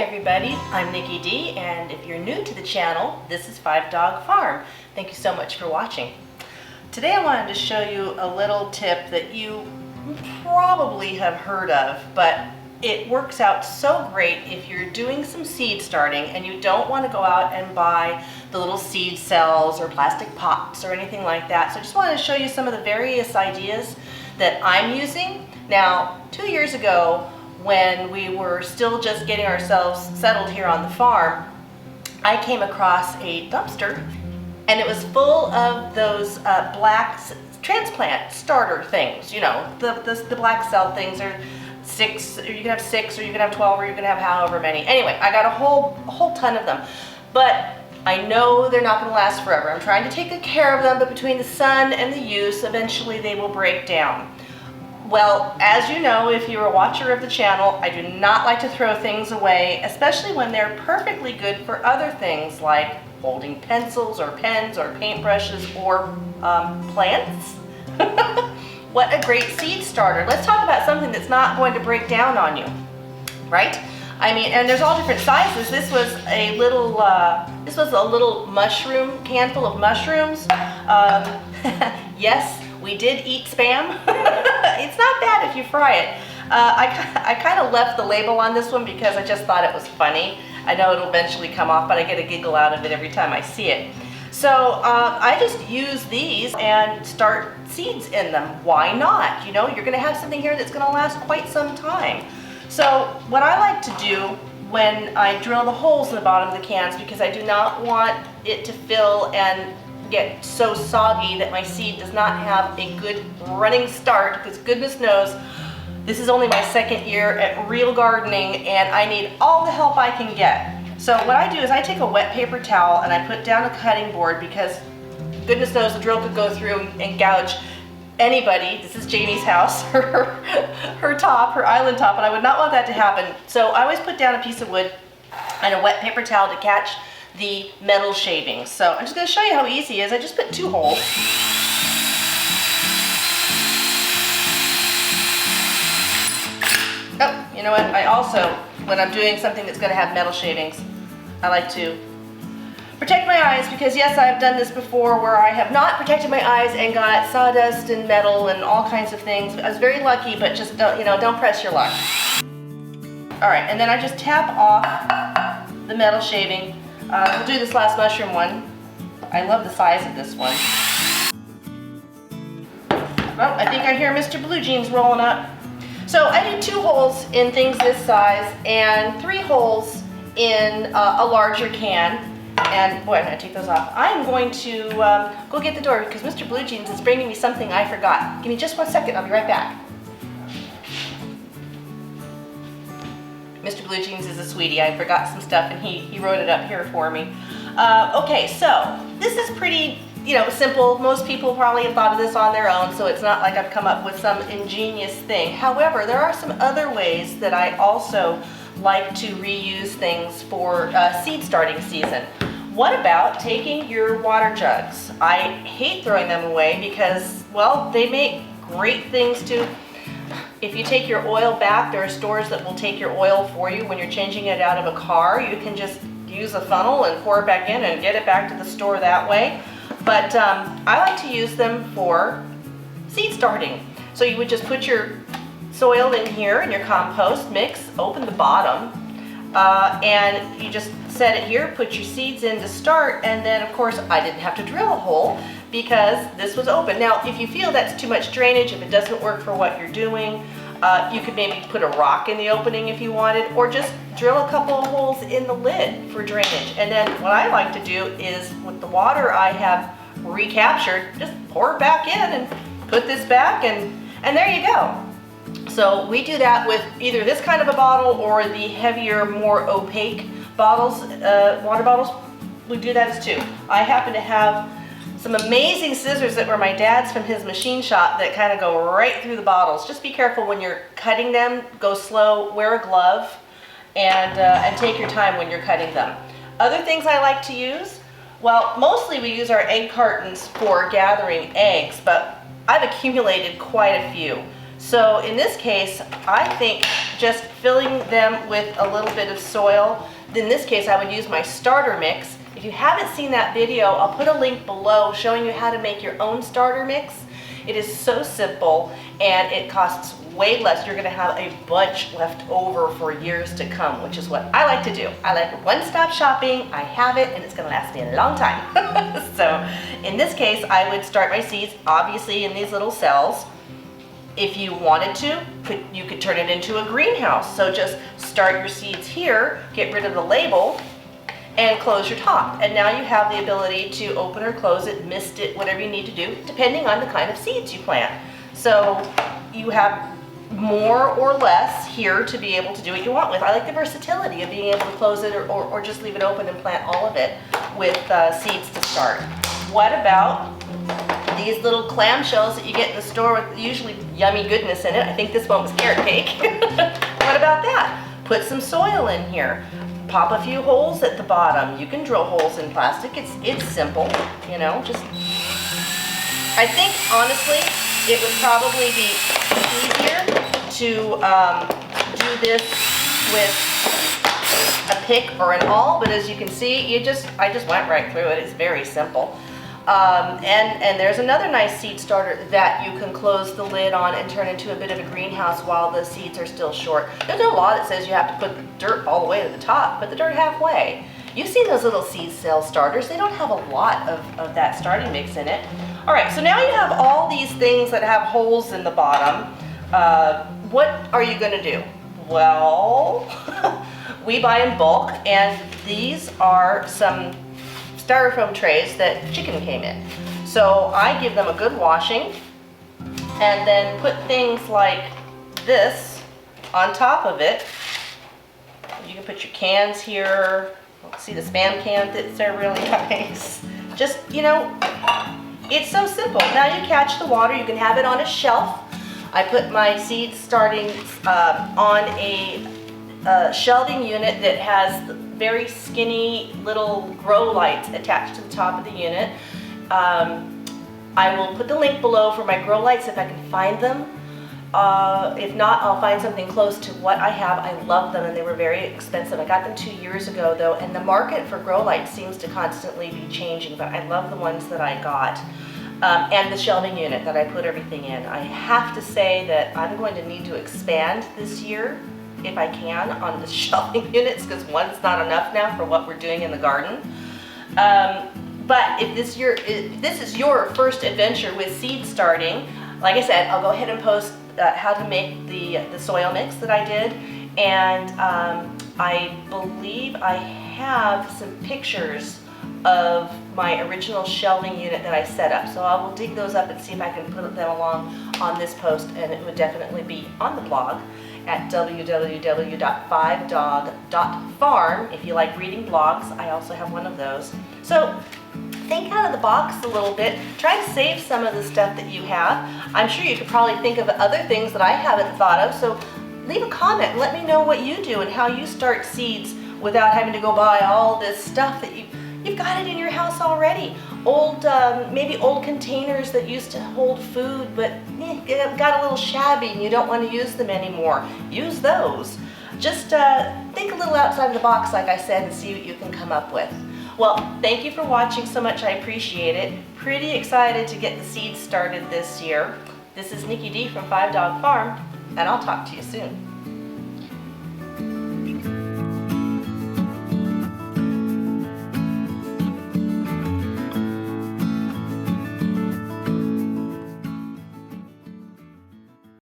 everybody, I'm Nikki D, and if you're new to the channel, this is 5 Dog Farm. Thank you so much for watching. Today I wanted to show you a little tip that you probably have heard of, but it works out so great if you're doing some seed starting and you don't want to go out and buy the little seed cells or plastic pots or anything like that. So I just wanted to show you some of the various ideas that I'm using. Now, 2 years ago, when we were still just getting ourselves settled here on the farm, I came across a dumpster and it was full of those black transplant starter things. You know, the black cell things are 6, or you can have 6, or you can have 12, or you can have however many. Anyway, I got a whole ton of them, but I know they're not going to last forever. I'm trying to take good care of them, but between the sun and the use, eventually they will break down. Well, as you know, if you're a watcher of the channel, I do not like to throw things away, especially when they're perfectly good for other things like holding pencils or pens or paintbrushes or plants. What a great seed starter. Let's talk about something that's not going to break down on you, right? I mean, and there's all different sizes. This was a little mushroom, can full of mushrooms. Yes, we did eat Spam. It's not bad if you fry it. I kind of left the label on this one because I just thought it was funny. I know it'll eventually come off, but I get a giggle out of it every time I see it. So I just use these and start seeds in them. Why not? You know, you're going to have something here that's going to last quite some time. So what I like to do when I drill the holes in the bottom of the cans, because I do not want it to fill and get so soggy that my seed does not have a good running start, because goodness knows this is only my 2nd year at real gardening and I need all the help I can get. So what I do is I take a wet paper towel and I put down a cutting board, because goodness knows the drill could go through and gouge anybody. This is Jamie's house, her island top, and I would not want that to happen. So I always put down a piece of wood and a wet paper towel to catch the metal shavings. So I'm just going to show you how easy it is. I just put 2 holes. Oh, you know what? I also, when I'm doing something that's going to have metal shavings, I like to protect my eyes, because yes, I've done this before where I have not protected my eyes and got sawdust and metal and all kinds of things. I was very lucky, but just don't press your luck. All right, and then I just tap off the metal shaving. We'll do this last mushroom one. I love the size of this one. Well, I think I hear Mr. Blue Jeans rolling up. So I did 2 holes in things this size and 3 holes in a larger can. And boy, I'm going to take those off. I'm going to go get the door, because Mr. Blue Jeans is bringing me something I forgot. Give me just 1 second, I'll be right back. Mr. Blue Jeans is a sweetie. I forgot some stuff and he wrote it up here for me. Okay, so this is pretty, simple. Most people probably have thought of this on their own, so it's not like I've come up with some ingenious thing. However, there are some other ways that I also like to reuse things for seed starting season. What about taking your water jugs? I hate throwing them away because, well, they make great things too. If you take your oil back, there are stores that will take your oil for you when you're changing it out of a car. You can just use a funnel and pour it back in and get it back to the store that way. But I like to use them for seed starting. So you would just put your soil in here and your compost mix, open the bottom, and you just set it here, put your seeds in to start, and then of course I didn't have to drill a hole because this was open. Now if you feel that's too much drainage, if it doesn't work for what you're doing, you could maybe put a rock in the opening if you wanted, or just drill a couple of holes in the lid for drainage. And then what I like to do is, with the water I have recaptured, just pour it back in and put this back, and there you go. So we do that with either this kind of a bottle or the heavier, more opaque bottles, water bottles. We do that as too. I happen to have some amazing scissors that were my dad's from his machine shop that kind of go right through the bottles. Just be careful when you're cutting them. Go slow, wear a glove, and take your time when you're cutting them. Other things I like to use, well, mostly we use our egg cartons for gathering eggs, but I've accumulated quite a few. So in this case, I think just filling them with a little bit of soil, in this case I would use my starter mix. If you haven't seen that video, I'll put a link below showing you how to make your own starter mix. It is so simple and it costs way less. You're gonna have a bunch left over for years to come, which is what I like to do. I like one-stop shopping. I have it and it's gonna last me a long time. So in this case, I would start my seeds obviously in these little cells. If you wanted to, you could turn it into a greenhouse. So just start your seeds here, get rid of the label, and close your top. And now you have the ability to open or close it, mist it, whatever you need to do, depending on the kind of seeds you plant. So you have more or less here to be able to do what you want with. I like the versatility of being able to close it or just leave it open and plant all of it with seeds to start. What about these little clamshells that you get in the store with usually yummy goodness in it? I think this one was carrot cake. What about that? Put some soil in here. Pop a few holes at the bottom. You can drill holes in plastic. It's simple, you know, just. I think honestly, it would probably be easier to do this with a pick or an awl, but as you can see, I just went right through it. It's very simple. And there's another nice seed starter that you can close the lid on and turn into a bit of a greenhouse while the seeds are still short. There's no law that says you have to put the dirt all the way to the top, but the dirt halfway. You've seen those little seed cell starters. They don't have a lot of that starting mix in it. All right, so now you have all these things that have holes in the bottom. What are you gonna do? Well, we buy in bulk, and these are some styrofoam trays that chicken came in. So I give them a good washing and then put things like this on top of it. You can put your cans here. See the Spam can fits there really nice. Just, you know, it's so simple. Now you catch the water, you can have it on a shelf. I put my seeds starting on a shelving unit that has very skinny little grow lights attached to the top of the unit. I will put the link below for my grow lights if I can find them. If not, I'll find something close to what I have. I love them and they were very expensive. I got them 2 years ago though, and the market for grow lights seems to constantly be changing, but I love the ones that I got. And the shelving unit that I put everything in. I have to say that I'm going to need to expand this year, if I can, on the shelving units, because one's not enough now for what we're doing in the garden. But if this is your first adventure with seed starting, like I said, I'll go ahead and post how to make the soil mix that I did, and I believe I have some pictures of my original shelving unit that I set up. So I will dig those up and see if I can put them along on this post, and it would definitely be on the blog at www.5dog.farm. If you like reading blogs, I also have one of those. So think out of the box a little bit. Try to save some of the stuff that you have. I'm sure you could probably think of other things that I haven't thought of, so leave a comment and let me know what you do and how you start seeds without having to go buy all this stuff that you've got it in your house already. Old, maybe old containers that used to hold food, but got a little shabby and you don't want to use them anymore. Use those. Just think a little outside the box, like I said, and see what you can come up with. Well, thank you for watching so much. I appreciate it. Pretty excited to get the seeds started this year. This is Nikki D from 5 Dog Farm, and I'll talk to you soon.